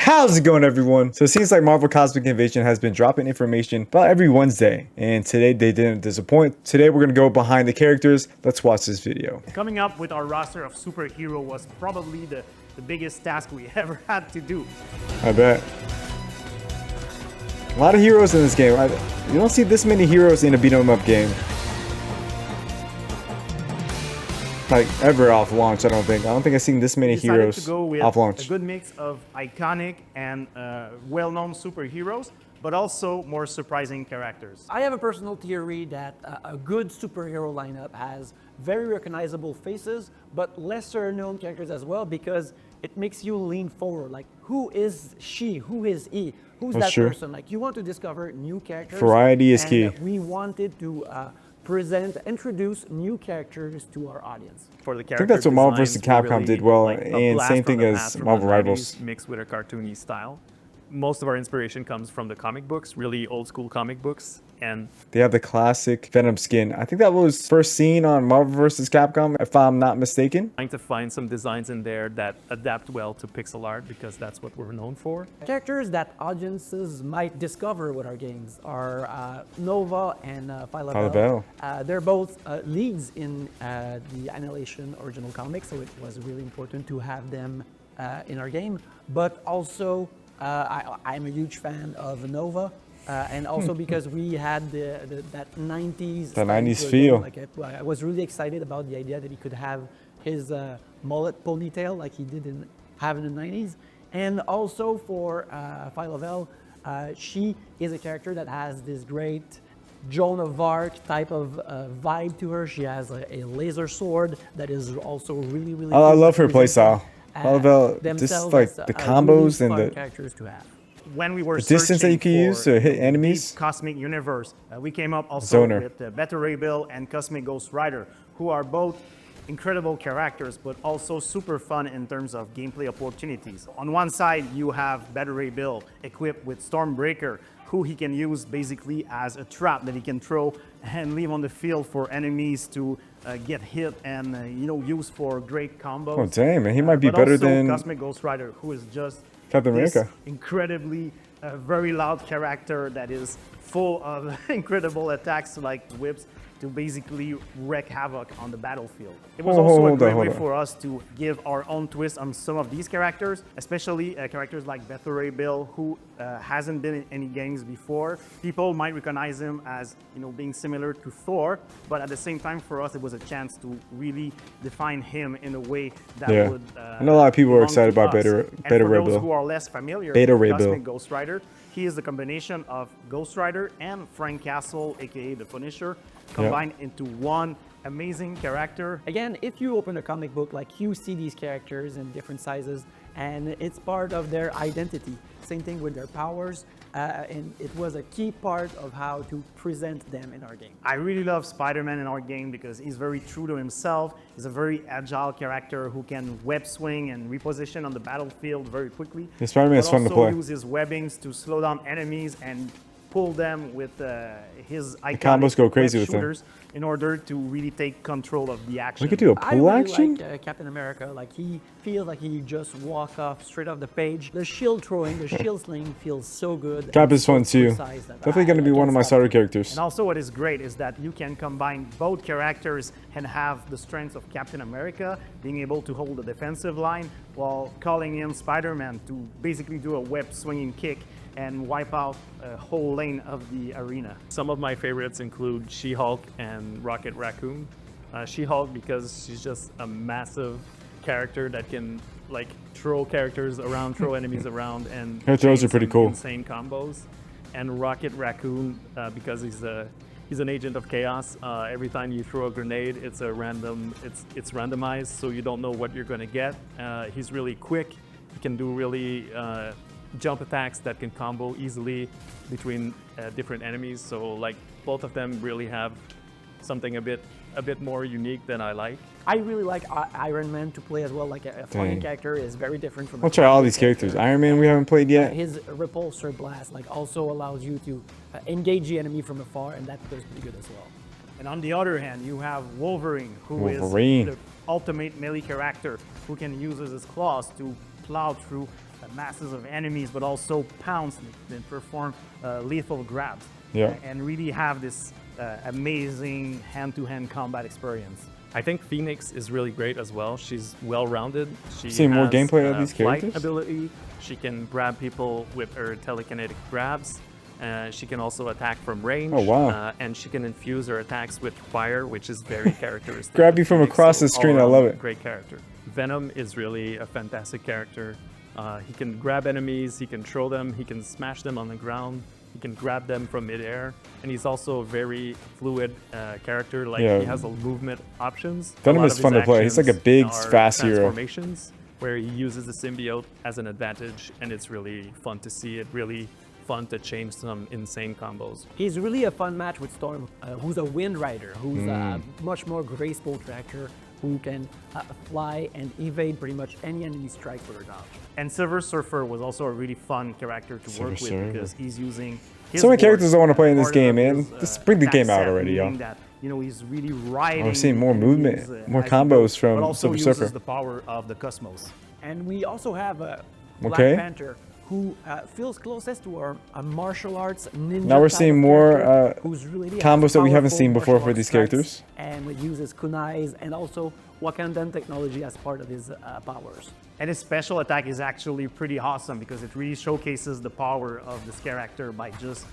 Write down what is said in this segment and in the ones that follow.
How's it going, everyone? So it seems like Marvel Cosmic Invasion has been dropping information about every Wednesday, and today they didn't disappoint. Today we're gonna go behind the characters. Let's watch this video. Coming up with our roster of superhero was probably the biggest task we ever had to do. I bet. A lot of heroes in this game. You don't see this many heroes in a beat 'em up game. Like ever off launch, I don't think I've seen this many Decided heroes to go with off launch. a good mix of iconic and well-known superheroes, but also more surprising characters. I have a personal theory that a good superhero lineup has very recognizable faces, but lesser known characters as well, because it makes you lean forward. Like, who is she? Who is he? Who's That's that true. person? Like, you want to discover new characters. Variety is and key. We wanted to introduce new characters to our audience. For the I think that's what Marvel vs. designs, we Capcom did well, like a and blast same from thing the as past from Marvel the 90s Rivals. mixed with a cartoony style. Most of our inspiration comes from the comic books, really old school comic books, and They have the classic Venom skin. I think that was first seen on Marvel vs. Capcom, if I'm not mistaken. trying to find some designs in there that adapt well to pixel art, because that's what we're known for. Characters that audiences might discover with our games are Nova and Phyla-Vell. They're both leads in the Annihilation original comics, so it was really important to have them in our game. But also, I'm a huge fan of Nova. And also because we had that 90s The style 90s to a feel. game. Like I was really excited about the idea that he could have his mullet ponytail like he did have in the 90s. And also for Phyla-Vell, she is a character that has this great Joan of Arc type of vibe to her. She has a laser sword that is also really, really I cool love her to present, playstyle. Phyla-Vell, just themselves like as, the really combos and fun the characters to have. When we were The distance that you can searching use to for hit the enemies. deep cosmic universe, we came up also Zoner. with Beta Ray Bill and Cosmic Ghost Rider, who are both incredible characters, but also super fun in terms of gameplay opportunities. On one side, you have Beta Ray Bill equipped with Stormbreaker, who he can use basically as a trap that he can throw and leave on the field for enemies to get hit and use for great combos. Oh, damn, man, he might be But better also than Cosmic Ghost Rider, who is just Captain this America. incredibly very loud character that is full of incredible attacks like whips to basically wreak havoc on the battlefield. It was also a hold on, great hold way on. for us to give our own twist on some of these characters, especially characters like Beta Ray Bill, who hasn't been in any games before. People might recognize him as being similar to Thor, but at the same time, for us, it was a chance to really define him in a way that Yeah. would. I know a lot of people were belong excited to about us. Beta And for Ray those Bill. who are less familiar Beta with Ray Cosmic Bill. Ghost Rider, he is the combination of Ghost Rider and Frank Castle, aka the Punisher, combined into one amazing character. Again, if you open a comic book, like you see these characters in different sizes, and it's part of their identity. Same thing with their powers, and it was a key part of how to present them in our game. I really love Spider-Man in our game because he's very true to himself. He's a very agile character who can web swing and reposition on the battlefield very quickly. Yeah, Spider-Man is but fun to also play. use his webbings to slow down enemies and pull them with his iconic combos go crazy web with him. shooters in order to really take control of the action. We could do a I pull really action? like Captain America. Like, he feels like he just walk off straight off the page. The shield throwing, the shield sling feels so good. Cap and is so fun too. precise that Definitely going to be I one of my can't stop starter it. characters. And also what is great is that you can combine both characters and have the strengths of Captain America, being able to hold the defensive line while calling in Spider-Man to basically do a web swinging kick and wipe out a whole lane of the arena. Some of my favorites include She-Hulk and Rocket Raccoon. She-Hulk because she's just a massive character that can throw characters around, throw enemies around, and Her throws chain are pretty some cool. insane combos. And Rocket Raccoon because he's an agent of chaos. Every time you throw a grenade, it's randomized, so you don't know what you're gonna get. He's really quick. He can do really jump attacks that can combo easily between different enemies. So both of them really have something a bit more unique than I like. I really like Iron Man to play as well. Like a flying Dang. character is very different from. I'll try all these characters. Iron Man we haven't played yet. His repulsor blast also allows you to engage the enemy from afar, and that does pretty good as well. And on the other hand, you have Wolverine, who Wolverine. is the ultimate melee character who can use his claws to plow through masses of enemies, but also pounce and perform lethal grabs. Yeah. And really have this amazing hand-to-hand combat experience. I think Phoenix is really great as well. She's well-rounded. She Seen more has, gameplay of these flight characters? ability. She can grab people with her telekinetic grabs. She can also attack from range. Oh, wow. And she can infuse her attacks with fire, which is very characteristic. Grab of you from Phoenix, across so the screen, I all-around love it. Great character. Venom is really a fantastic character. He can grab enemies, he can throw them, he can smash them on the ground, he can grab them from midair, and he's also a very fluid character. Like Yeah. he has a movement options. Venom A lot is of his fun to play. He's like a actions big, are fast hero. transformations where he uses the symbiote as an advantage, and it's really fun to see it. Really fun to change some insane combos. He's really a fun match with Storm, who's a Wind Rider, who's a much more graceful tracker, who can fly and evade pretty much any enemy strike with her dodge. And Silver Surfer was also a really fun character to Silver work with Surfer. because he's using his So many board characters I wanna play in this part game, of man. his, Just bring the attack game out set, already, yo. meaning that, you know, he's really riding. we're seeing more enemies, movement, more as he combos goes, from but also Silver uses Surfer. the power of the cosmos. And we also have Black Okay. Panther, who feels closest to a martial arts ninja. Now we're type seeing of more, character, who's really has combos that we haven't powerful seen before martial for arts these strikes, characters. and it uses kunais and also Wakandan technology as part of his powers. And his special attack is actually pretty awesome because it really showcases the power of this character by just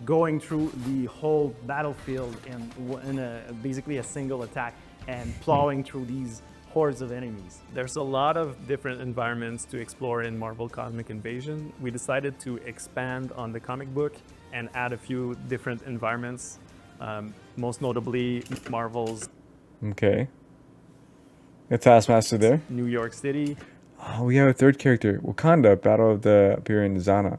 going through the whole battlefield in basically a single attack and plowing through these hordes of enemies. There's a lot of different environments to explore in Marvel Cosmic Invasion. We decided to expand on the comic book and add a few different environments, most notably Marvel's Okay. A Taskmaster there. New York City. Oh, we have a third character. Wakanda, Battle of the Imperial Zana.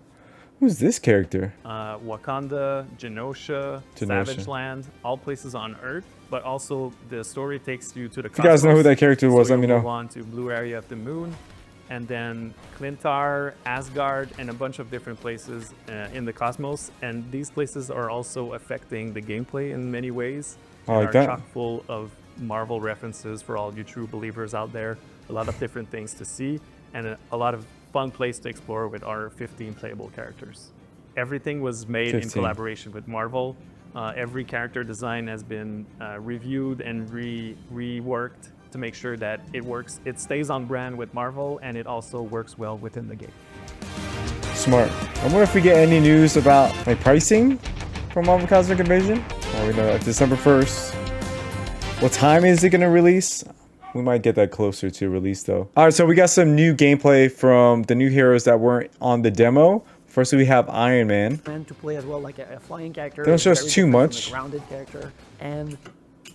Who's this character? Wakanda, Genosha, Savage Land, all places on Earth, but also the story takes you to the If you guys know who cosmos, that character was, so let me you'll know. move on to Blue Area of the Moon, and then Clintar, Asgard, and a bunch of different places in the cosmos. And these places are also affecting the gameplay in many ways. I and like are that. chock full of Marvel references for all you true believers out there. A lot of different things to see, and a lot of fun place to explore with our 15 playable characters. Everything was made in 15. collaboration with Marvel. Every character design has been reviewed and reworked to make sure that it works. It stays on brand with Marvel, and it also works well within the game. Smart. I wonder if we get any news about like pricing from Marvel Cosmic Invasion. Oh, we know that December 1st. What time is it gonna release? We might get that closer to release though. All right, so we got some new gameplay from the new heroes that weren't on the demo. First, we have Iron Man. And to play as well like a flying character. They don't show us very too different from much. a grounded character, and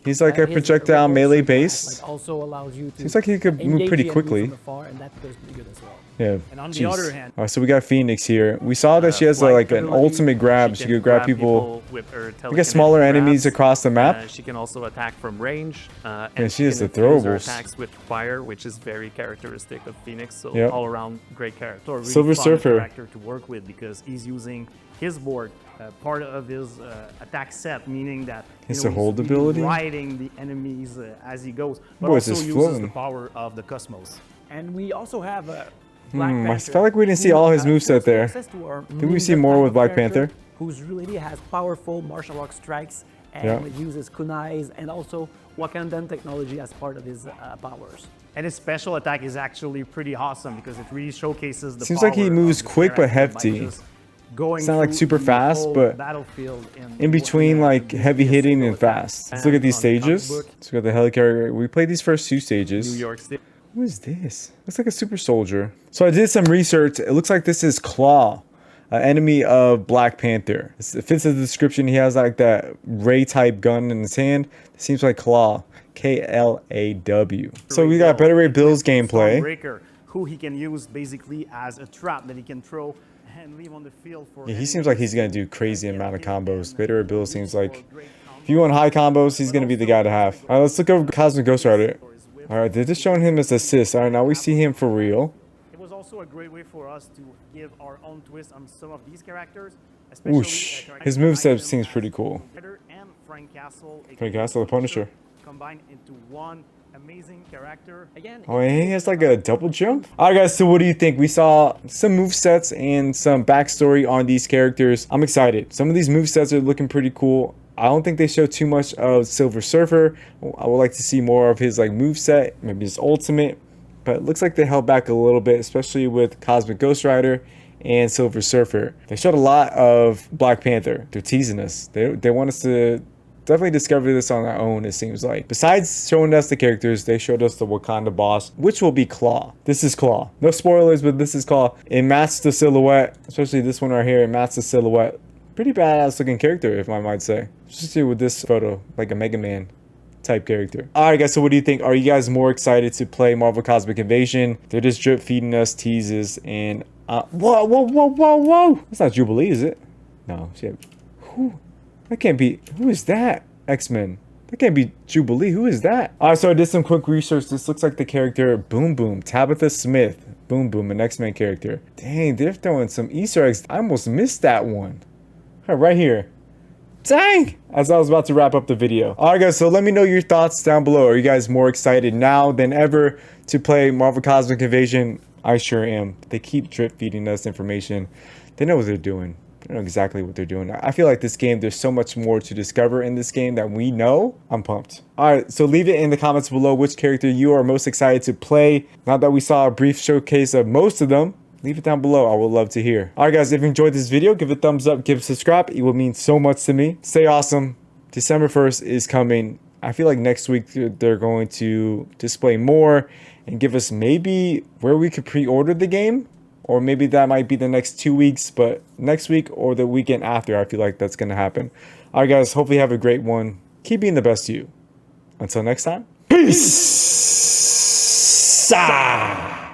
He's like a his projectile repulsor melee dash, base. like, also allows you to Seems like he could move engage pretty the enemy quickly. from afar, and that goes pretty good as well. Yeah. And on the jeez. other hand- All right, so we got Phoenix here. We saw that she has Flight like an ability. ultimate grab. She can could grab people. with her We get telekinetic smaller enemies grabs. across the map. She can also attack from range. Yeah, And she has can the infuse her throwables. attacks with fire, which is very characteristic of Phoenix. So Yep. all around great character. So a really Silver fun Surfer. character to work with because he's using his board, part of his attack set, meaning that His he's hold really ability? riding the enemies as he goes, but Boy, is also this uses floating. the power of the cosmos. And we also have a Black I Panther. felt like we didn't see who, all his feels moveset there. closest to our Did we see ninja more type with of Black character, Panther? Who's really has powerful martial arts strikes and Yeah. uses kunais and also Wakandan technology as part of his powers. And his special attack is actually pretty awesome because it really showcases the Seems like he power moves of the quick but character by hefty. just going It's not like through super the fast, whole but battlefield in between like heavy hitting and fast. Let's look at these On the comic stages. book. So we got the helicarrier. We played these first two New stages. York City. Who is this? Looks like a super soldier. So I did some research. It looks like this is Claw, an enemy of Black Panther. It fits the description. He has like that ray type gun in his hand. It seems like Claw. K-L-A-W. So we got Better Ray Bill's gameplay. Stormbreaker, who he can use basically as a trap that he can throw and leave on the field for. Yeah, he seems like he's gonna do crazy amount of combos. Better Ray Bill seems like if you want high combos, he's gonna be the guy to have. All right, let's look over Cosmic Ghost Rider. All right, they're just showing him as assist. All right, now we see him for real. It was also a great way for us to give our own twist on some of these characters. Especially Whoosh. a character His like moveset him seems as pretty cool. Predator and Frank Castle, Frank Castle, the Punisher. combined into one amazing character. Again, Oh, and he has like a double jump. All right, guys. So what do you think? We saw some move sets and some backstory on these characters. I'm excited. Some of these move sets are looking pretty cool. I don't think they show too much of Silver Surfer. I would like to see more of his like move set, maybe his ultimate. But it looks like they held back a little bit, especially with Cosmic Ghost Rider and Silver Surfer. They showed a lot of Black Panther. They're teasing us. They want us to definitely discover this on our own, it seems like. Besides showing us the characters, they showed us the Wakanda boss, which will be Claw. This is Claw. No spoilers, but this is Claw. It matches the silhouette, especially this one right here. It matches the silhouette. Pretty badass looking character, if I might say. Especially with this photo, like a Mega Man type character. Alright guys, so what do you think? Are you guys more excited to play Marvel Cosmic Invasion? They're just drip feeding us teases and whoa. That's not Jubilee, is it? No, shit. Who? That can't be. Who is that? X-Men. That can't be Jubilee. Who is that? Alright, so I did some quick research. This looks like the character Boom Boom. Tabitha Smith. Boom Boom, an X-Men character. Dang, they're throwing some Easter eggs. I almost missed that one. Right here. Dang! As I was about to wrap up the video. Alright guys, so let me know your thoughts down below. Are you guys more excited now than ever to play Marvel Cosmic Invasion? I sure am. They keep drip feeding us information. They know what they're doing. They know exactly what they're doing. I feel like this game, there's so much more to discover in this game that we know. I'm pumped. Alright, so leave it in the comments below which character you are most excited to play. Now that we saw a brief showcase of most of them, leave it down below. I would love to hear. Alright guys, if you enjoyed this video, give it a thumbs up, give a subscribe. It would mean so much to me. Stay awesome. December 1st is coming. I feel like next week they're going to display more and give us maybe where we could pre-order the game. Or maybe that might be the next 2 weeks, but next week or the weekend after, I feel like that's going to happen. Alright guys, hopefully you have a great one. Keep being the best you. Until next time, peace!